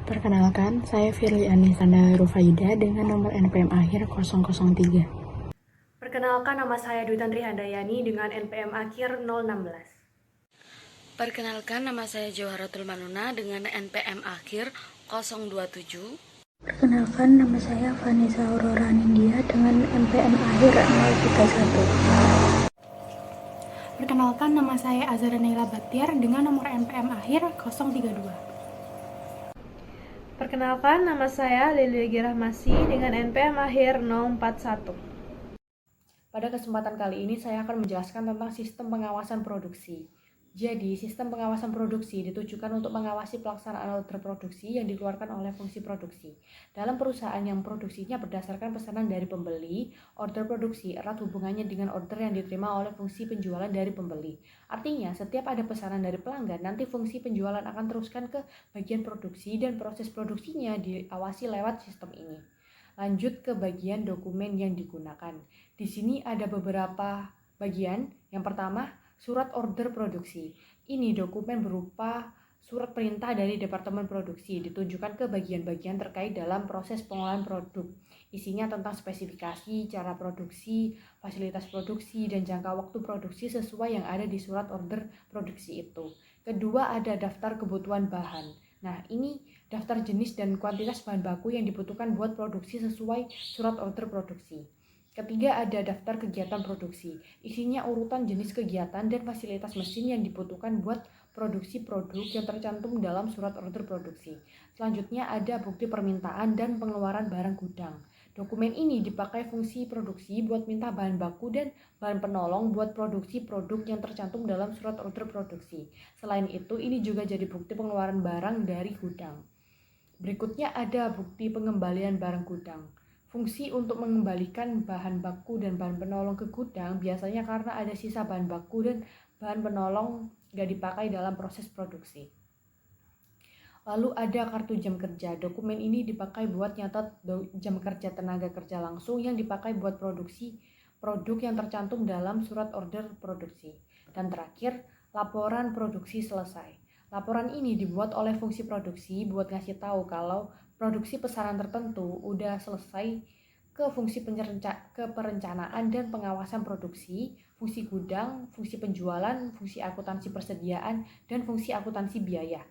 Perkenalkan, saya Firly Anisanda Rufaida dengan nomor NPM akhir 003. Perkenalkan, nama saya Dwi Tantri Handayani dengan NPM akhir 016. Perkenalkan, nama saya Joharatul Manuna dengan NPM akhir 027. Perkenalkan, nama saya Vanessa Aurora Nindya dengan NPM akhir 031. Perkenalkan, nama saya Azhara Naila Batiar dengan nomor NPM akhir 032. Perkenalkan, nama saya Lili Girahmasi dengan NPM akhir 041. Pada kesempatan kali ini saya akan menjelaskan tentang sistem pengawasan produksi. Jadi, sistem pengawasan produksi ditujukan untuk mengawasi pelaksanaan order produksi yang dikeluarkan oleh fungsi produksi. Dalam perusahaan yang produksinya berdasarkan pesanan dari pembeli, order produksi erat hubungannya dengan order yang diterima oleh fungsi penjualan dari pembeli. Artinya, setiap ada pesanan dari pelanggan, nanti fungsi penjualan akan teruskan ke bagian produksi dan proses produksinya diawasi lewat sistem ini. Lanjut ke bagian dokumen yang digunakan. Di sini ada beberapa bagian. Yang pertama, surat order produksi. Ini dokumen berupa surat perintah dari Departemen Produksi ditunjukkan ke bagian-bagian terkait dalam proses pengolahan produk. Isinya tentang spesifikasi, cara produksi, fasilitas produksi, dan jangka waktu produksi sesuai yang ada di surat order produksi itu. Kedua, ada daftar kebutuhan bahan. Nah, ini daftar jenis dan kuantitas bahan baku yang dibutuhkan buat produksi sesuai surat order produksi. Ketiga, ada daftar kegiatan produksi. Isinya urutan jenis kegiatan dan fasilitas mesin yang dibutuhkan buat produksi produk yang tercantum dalam surat order produksi. Selanjutnya ada bukti permintaan dan pengeluaran barang gudang. Dokumen ini dipakai fungsi produksi buat minta bahan baku dan bahan penolong buat produksi produk yang tercantum dalam surat order produksi. Selain itu, ini juga jadi bukti pengeluaran barang dari gudang. Berikutnya ada bukti pengembalian barang gudang. Fungsi untuk mengembalikan bahan baku dan bahan penolong ke gudang biasanya karena ada sisa bahan baku dan bahan penolong nggak dipakai dalam proses produksi. Lalu ada kartu jam kerja. Dokumen ini dipakai buat nyatat jam kerja tenaga kerja langsung yang dipakai buat produksi produk yang tercantum dalam surat order produksi. Dan terakhir, laporan produksi selesai. Laporan ini dibuat oleh fungsi produksi buat ngasih tahu kalau produksi pesanan tertentu udah selesai ke fungsi perencanaan dan pengawasan produksi, fungsi gudang, fungsi penjualan, fungsi akuntansi persediaan, dan fungsi akuntansi biaya.